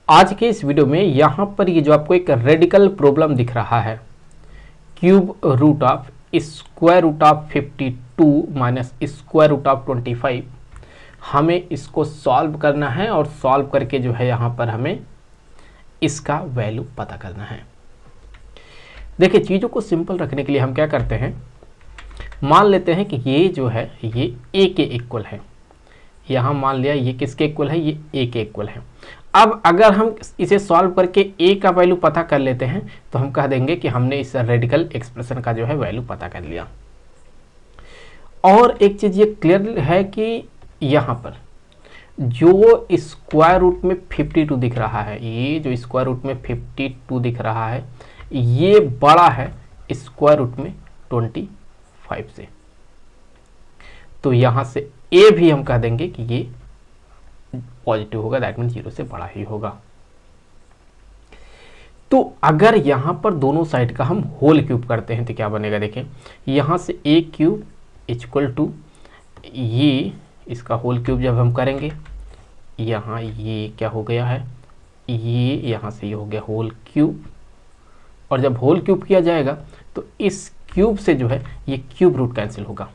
आज के इस वीडियो में यहाँ पर ये जो आपको एक रेडिकल प्रॉब्लम दिख रहा है, cube root of square root of 52 minus square root of 25, हमें इसको सॉल्व करना है और सॉल्व करके जो है यहाँ पर हमें इसका वैल्यू पता करना है। देखिए, चीज़ों को सिंपल रखने के लिए हम क्या करते हैं, मान लेते हैं कि ये जो है ये ए के इक्वल है। यहाँ मान लिया ये किसके इक्वल है, ये ए के इक्वल है। अब अगर हम इसे सॉल्व करके ए का वैल्यू पता कर लेते हैं तो हम कह देंगे कि हमने इस रेडिकल एक्सप्रेशन का जो है वैल्यू पता कर लिया। और एक चीज़ ये क्लियर है कि यहाँ पर जो स्क्वायर रूट में 52 दिख रहा है, ये जो स्क्वायर रूट में 52 दिख रहा है, ये बड़ा है स्क्वायर रूट में 25 से। तो यहाँ से ए भी हम कह देंगे कि ये पॉजिटिव होगा, दैट मीन 0 से बड़ा ही होगा। तो अगर यहां पर दोनों साइड का हम होल क्यूब करते हैं तो क्या बनेगा, देखें यहां से ए क्यूब इक्वल टू ये इसका होल क्यूब जब हम करेंगे, यहां ये क्या हो गया है, ये यहां से ये हो गया होल क्यूब। और जब होल क्यूब किया जाएगा तो इस क्यूब से जो है ये क्यूब रूट कैंसिल होगा।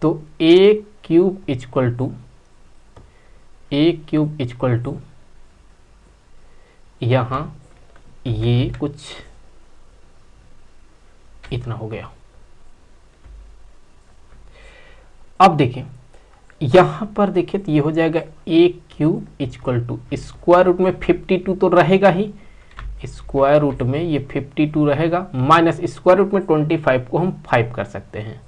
तो ए क्यूब इक्वल टू यहाँ ये कुछ इतना हो गया। अब देखें यहां पर देखें तो ये हो जाएगा a cube equal to square root में 52 तो रहेगा ही, स्क्वायर रूट में ये 52 रहेगा, माइनस स्क्वायर रूट में 25 को हम 5 कर सकते हैं।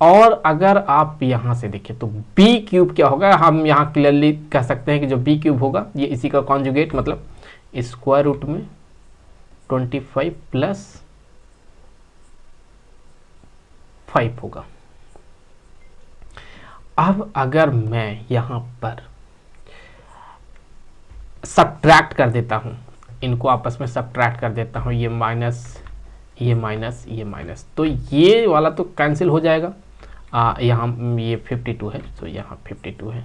और अगर आप यहां से देखें तो b क्यूब क्या होगा, हम यहां क्लियरली कह सकते हैं कि जो b क्यूब होगा ये इसी का कॉन्जुगेट, मतलब स्क्वायर रूट में 25 प्लस 5 होगा। अब अगर मैं यहां पर सब्ट्रैक्ट कर देता हूं, इनको आपस में सब्ट्रैक्ट कर देता हूं, ये माइनस ये माइनस ये माइनस, तो ये वाला तो कैंसिल हो जाएगा। यहाँ ये 52 है तो यहाँ 52 है,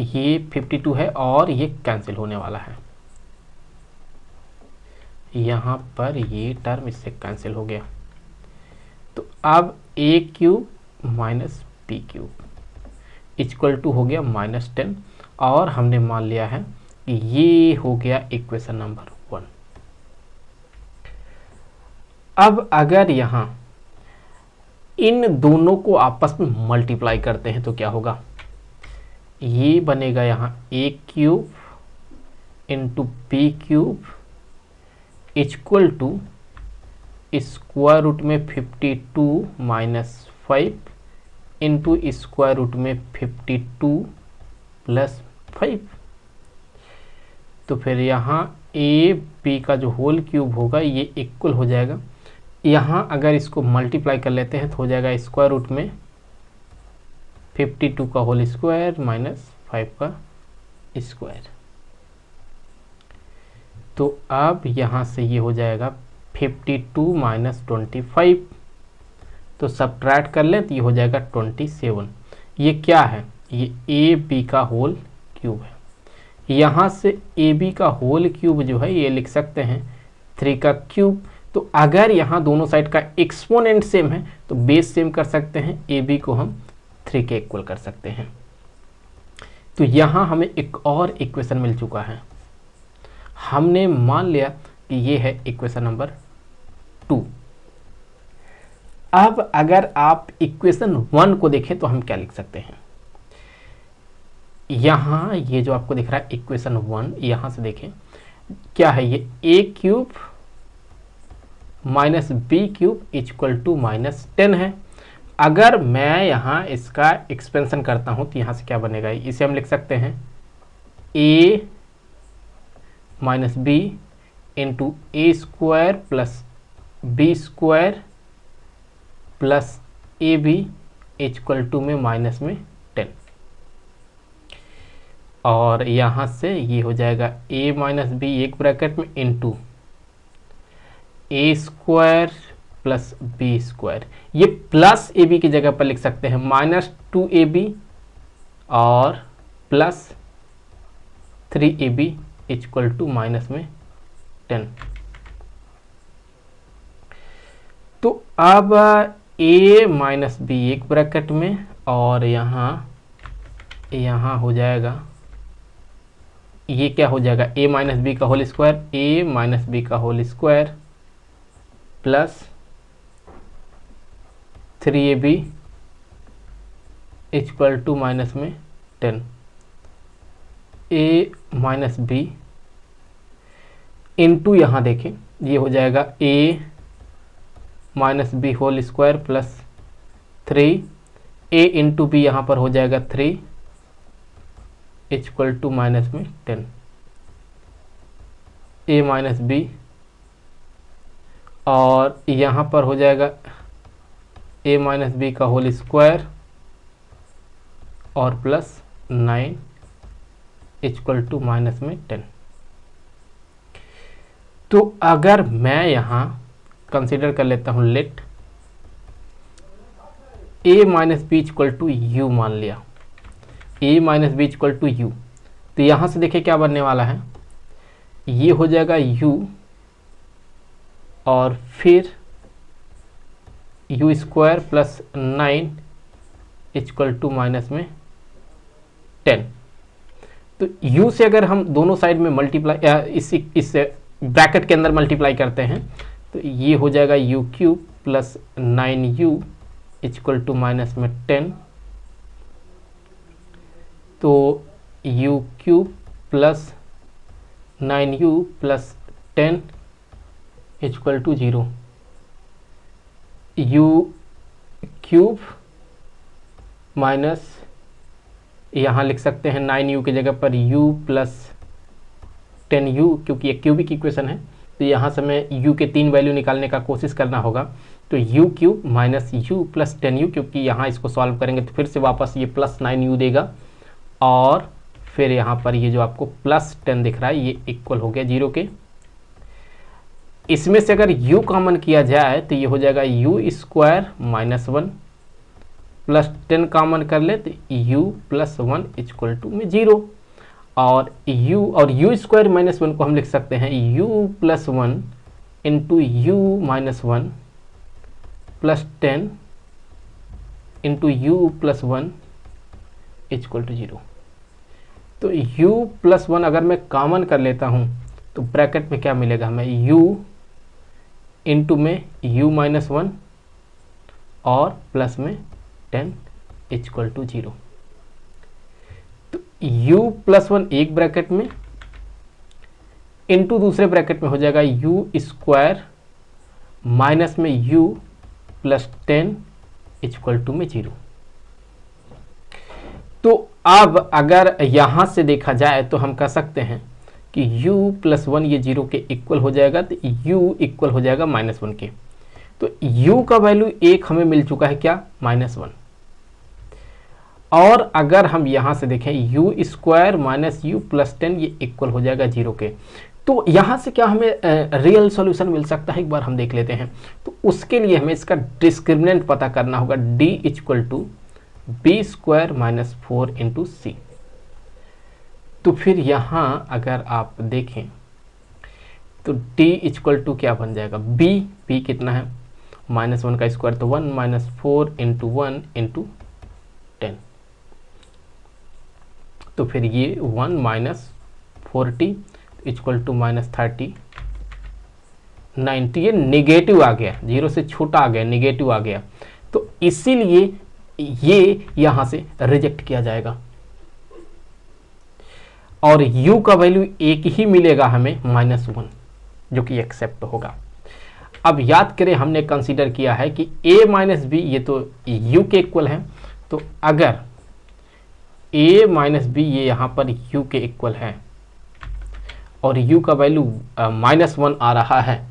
ये 52 है और ये कैंसिल होने वाला है। यहाँ पर ये टर्म इससे कैंसिल हो गया। तो अब a cube minus b cube equal to हो गया -10, और हमने मान लिया है कि ये हो गया इक्वेशन नंबर 1। अब अगर यहां इन दोनों को आपस में मल्टीप्लाई करते हैं तो क्या होगा, ये बनेगा यहां a cube into b cube equal to square root में 52 माइनस 5 इंटू स्क्वायर रूट में 52 प्लस 5। तो फिर यहाँ ए बी का जो होल क्यूब होगा ये इक्वल हो जाएगा, यहाँ अगर इसको मल्टीप्लाई कर लेते हैं तो हो जाएगा स्क्वायर रूट में 52 का होल स्क्वायर माइनस 5 का स्क्वायर। तो अब यहाँ से ये हो जाएगा 52 माइनस 25, तो सब्ट्रैक्ट कर लें तो ये हो जाएगा 27। ये क्या है, ये ए बी का होल क्यूब है। यहाँ से ए बी का होल क्यूब जो है ये लिख सकते हैं 3 का क्यूब। तो अगर यहाँ दोनों साइड का एक्सपोनेंट सेम है तो बेस सेम कर सकते हैं, ए बी को हम 3 के इक्वल कर सकते हैं। तो यहाँ हमें एक और इक्वेशन मिल चुका है। हमने मान लिया कि ये है इक्वेशन नंबर 2। अब अगर आप इक्वेशन 1 को देखें तो हम क्या लिख सकते हैं, यहाँ ये जो आपको दिख रहा है इक्वेशन 1, यहाँ से देखें क्या है, ये a cube minus b cube equal to -10 है। अगर मैं यहाँ इसका एक्सपेंशन करता हूँ तो यहाँ से क्या बनेगा, इसे हम लिख सकते हैं a minus B into A square plus B square plus A B equal to में माइनस में 10। और यहाँ से ये हो जाएगा a माइनस बी एक ब्रैकेट में into A square plus B square, ये प्लस ए बी की जगह पर लिख सकते हैं -2ab और plus 3ab equal to minus में 10। तो अब a माइनस बी एक ब्रैकेट में, और यहाँ हो जाएगा, ये क्या हो जाएगा, a माइनस बी का whole square, a minus b का whole square plus 3ab equal to minus में 10। a माइनस बी इंटू यहाँ देखें, ये हो जाएगा a minus B whole square plus 3, a into B यहाँ पर हो जाएगा 3 इक्वल टू माइनस में 10। a माइनस बी, और यहाँ पर हो जाएगा a माइनस बी का होल स्क्वायर और प्लस 9 इक्वल टू माइनस में 10। तो अगर मैं यहाँ कंसीडर कर लेता हूँ, let a minus B equal to U मान लिया, a minus B equal to U, तो यहाँ से देखिए क्या बनने वाला है, ये हो जाएगा u और फिर U square plus 9 equal to minus में 10। तो u से अगर हम दोनों साइड में मल्टीप्लाई, इस ब्रैकेट के अंदर मल्टीप्लाई करते हैं, तो ये हो जाएगा u cube plus 9u equal to minus में 10। तो u cube plus 9u plus 10 equal to 0। u cube minus, यहाँ लिख सकते हैं 9u की जगह पर u प्लस 10u, क्योंकि ये क्यूबिक इक्वेशन है, तो यहाँ से हमें u के 3 वैल्यू निकालने का कोशिश करना होगा। तो u cube minus u plus 10u, क्योंकि यहाँ इसको सॉल्व करेंगे तो फिर से वापस ये प्लस 9u देगा, और फिर यहाँ पर ये जो आपको प्लस 10 दिख रहा है ये इक्वल हो गया 0 के। इसमें से अगर u कॉमन किया जाए तो ये हो जाएगा u square minus 1 plus 10 common कर ले तो u प्लस 1 इक्वल टू में 0, और u स्क्वायर माइनस 1 को हम लिख सकते हैं u plus 1 into U minus 1 plus 10 into U plus 1 equal to 0। तो u प्लस 1 अगर मैं कॉमन कर लेता हूँ तो ब्रैकेट में क्या मिलेगा हमें, u इंटू में u माइनस 1 और प्लस में 10 इक्वल टू 0। तो u प्लस 1 एक ब्रैकेट में इंटू दूसरे ब्रैकेट में हो जाएगा u स्क्वायर माइनस में u प्लस 10 इक्वल टू में 0। तो अब अगर यहां से देखा जाए तो हम कह सकते हैं कि u प्लस 1 ये 0 के इक्वल हो जाएगा, तो u इक्वल हो जाएगा माइनस 1 के। तो u का वैल्यू 1 हमें मिल चुका है, क्या, माइनस 1। और अगर हम यहां से देखें u square minus you plus 10 ये इक्वल हो जाएगा 0 के। तो यहां से क्या हमें रियल सॉल्यूशन मिल सकता है, एक बार हम देख लेते हैं। तो उसके लिए हमें इसका डिस्क्रिमिनेंट पता करना होगा, d equal to b square minus 4 into c. तो फिर यहाँ अगर आप देखें तो d इक्वल टू क्या बन जाएगा, b कितना है, माइनस 1 का स्क्वायर तो 1 माइनस 4 इंटू 1 इंटू 10। तो फिर ये 1 माइनस 40 इक्वल टू माइनस 30 90, ये नेगेटिव आ गया, 0 से छोटा आ गया, नेगेटिव आ गया। तो इसीलिए ये यहां से रिजेक्ट किया जाएगा और u का वैल्यू एक ही मिलेगा हमें, माइनस 1, जो कि एक्सेप्ट होगा। अब याद करें हमने कंसीडर किया है कि a माइनस बी ये तो u के इक्वल है, तो अगर a माइनस बी ये यहाँ पर u के इक्वल है और u का वैल्यू माइनस 1 आ रहा है,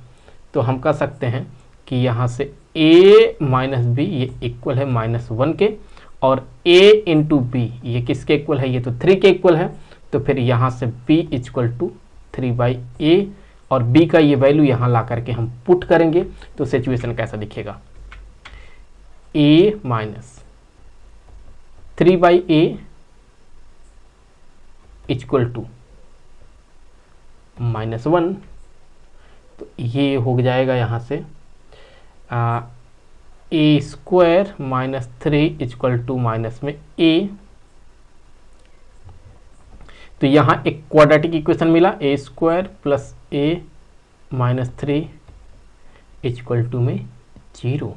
तो हम कह सकते हैं कि यहाँ से a माइनस बी ये इक्वल है माइनस 1 के, और a इंटू बी ये किसके इक्वल है, ये तो 3 के इक्वल है। तो फिर यहाँ से b इक्वल टू 3/a, और b का ये वैल्यू यहाँ ला करके हम पुट करेंगे तो सिचुएशन कैसा दिखेगा, a minus 3/a equal to -1, तो ये हो जाएगा यहाँ से a square -3 equal to minus में ए। तो यहाँ एक क्वाड्रेटिक इक्वेशन मिला, a square plus a -3 equal to में 0।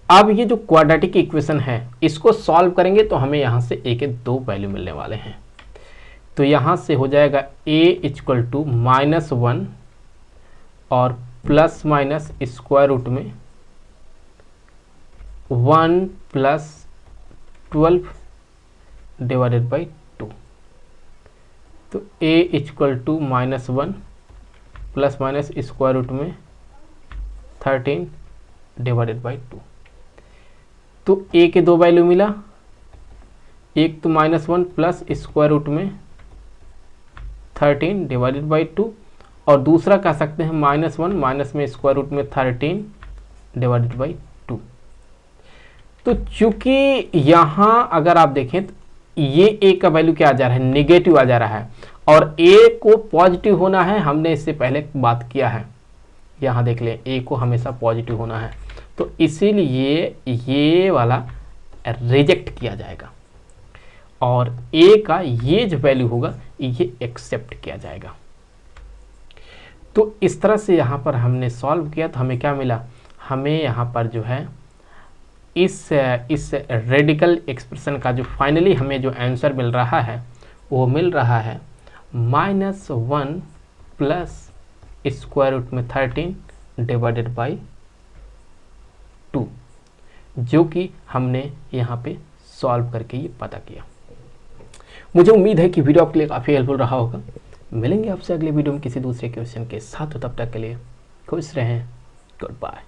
अब ये जो क्वाड्रेटिक इक्वेशन है इसको सॉल्व करेंगे तो हमें यहाँ से ए के 2 वैल्यू मिलने वाले हैं। तो यहाँ से हो जाएगा ए इक्वल टू -1 और प्लस माइनस स्क्वायर रूट में 1 + 12 डिवाइडेड बाई 2। तो a equal to -1 plus minus square root में 13 डिवाइडेड बाई 2। तो a के 2 वैल्यू मिला, एक तो -1 प्लस स्क्वायर रूट में 13 डिवाइडेड बाई 2 और दूसरा कह सकते हैं -1 माइनस में स्क्वायर रूट में 13 डिवाइडेड बाई 2। तो चूंकि यहाँ अगर आप देखें तो ये a का वैल्यू क्या आ जा रहा है, नेगेटिव आ जा रहा है और a को पॉजिटिव होना है, हमने इससे पहले बात किया है। यहाँ देख लें a को हमेशा पॉजिटिव होना है, तो इसीलिए ये वाला रिजेक्ट किया जाएगा और a का ये जो वैल्यू होगा ये एक्सेप्ट किया जाएगा। तो इस तरह से यहाँ पर हमने सॉल्व किया तो हमें क्या मिला, हमें यहाँ पर जो है इस रेडिकल एक्सप्रेशन का जो फाइनली हमें जो आंसर मिल रहा है वो मिल रहा है -1 प्लस स्क्वायर रूट में 13 डिवाइडेड बाई 2, जो कि हमने यहाँ पे सॉल्व करके ये पता किया। मुझे उम्मीद है कि वीडियो आपके लिए काफ़ी हेल्पफुल रहा होगा। मिलेंगे आपसे अगले वीडियो में किसी दूसरे क्वेश्चन के साथ, तब तक के लिए खुश रहें। Good bye.